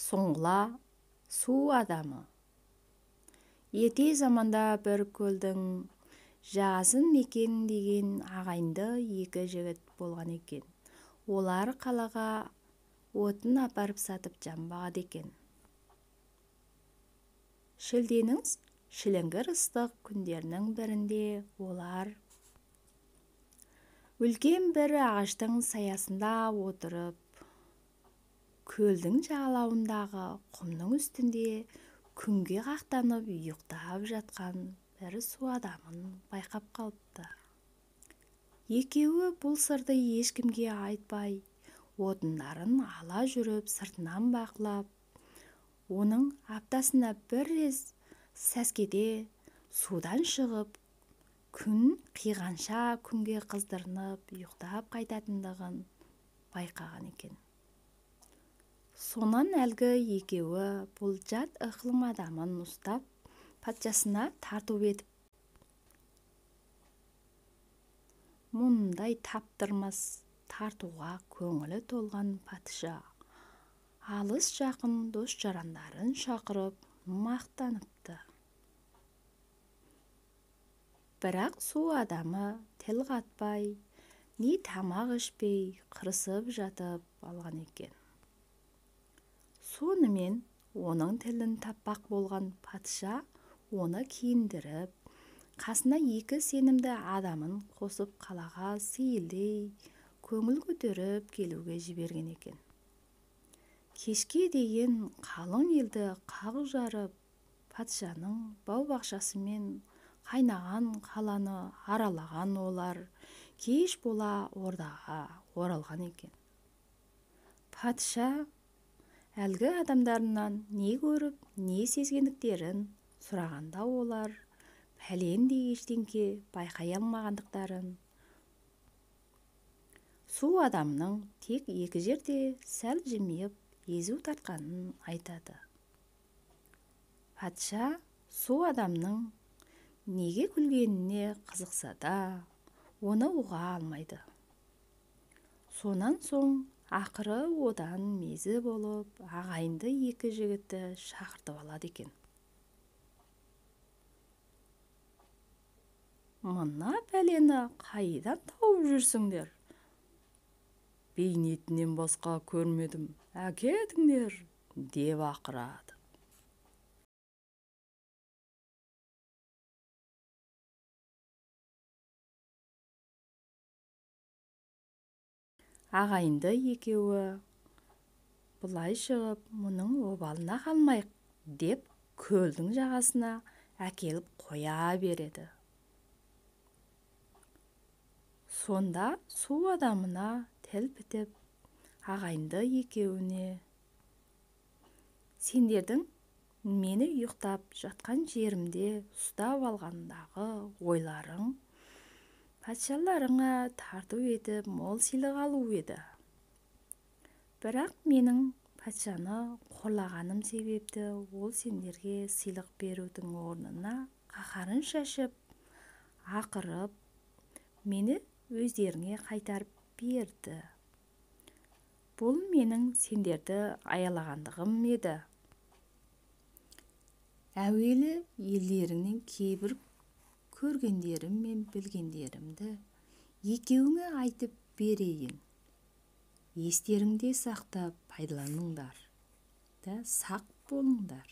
Соңла су адамы. Ерте заманда бір көлдің жағасын мекен деген ағайынды екі жігіт болған екен. Олар қалаға отын апарып сатып жанбаған екен. Шілденің шіліңгір ыстық күндерінің бірінде олар үлкен бір ағаштың саясында отырып, көлдің жағалауындағы құмның үстінде күнге қақтанып ұйықтап жатқан бір су адамын байқап қалыпты. Екеуі бұл сырды ешкімге айтпай, отындарын ала жүріп сыртынан бақылап, оның аптасына бір рет сәскеде судан шығып, күн қиғанша күнге қыздырынып ұйықтап қайтатындығын байқаған екен. Сонан әлгі екеуі бұл жат ықылым адамын ұстап, патшасына тарту етіп, мұндай таптырмас тартуға көңілі толған патша алыс жақын дос-жарандарын шақырып мақтаныпты. Бірақ су адамы тіл қатпай, не тамақ ішпей қырысып жатып алған екен. Сонымен оның тілін таппақ болған патша оны киіндіріп, қасына екі сенімді адамын қосып қалаға сейілдей көңіл көтеріп келуге жіберген екен. Кешке дейін қалың елді қақ жарып, патшаның бау-бақшасы мен қайнаған қаланы аралаған олар кеш бола ордаға оралған екен. Патша әлгі адамдарынан не көріп, не сезгендіктерін сұрағанда олар пәлендей ештеңке байқай алмағандықтарын, су адамның тек екі жерде сәл жымиып езу тартқанын айтады. Патша су адамның неге күлгеніне қызықса да, оны ұға алмайды. Сонан соң ақыры одан мезі болып, ағайынды екі жігітті шақыртып алады екен. Мына пәлені қайдан тауып жүрсіңдер? Бейнетінен басқа көрмедім, әкетіңдер, деп ақырады. Ағайынды екеуі бұлай шығып, мұның обалына қалмайық деп көлдің жағасына әкеліп қоя береді. Сонда су адамына тіл бітіп, ағайынды екеуіне: сендердің мені ұйықтап жатқан жерімде ұстап алғандағы ойларың патшаларыңа тарту етіп мол сыйлық алу еді. Бірақ менің патшаны қорлағаным себепті ол сендерге сыйлық берудің орнына қаһарын шашып, ақырып, мені өздеріңе қайтарып берді. Бұл менің сендерді аялағандығым еді. Әуелі елдеріңнен кейбір көргендерім мен білгендерімді екеуіңе айтып берейін. Естеріңде сақтап пайдаланыңдар да сақ болыңдар.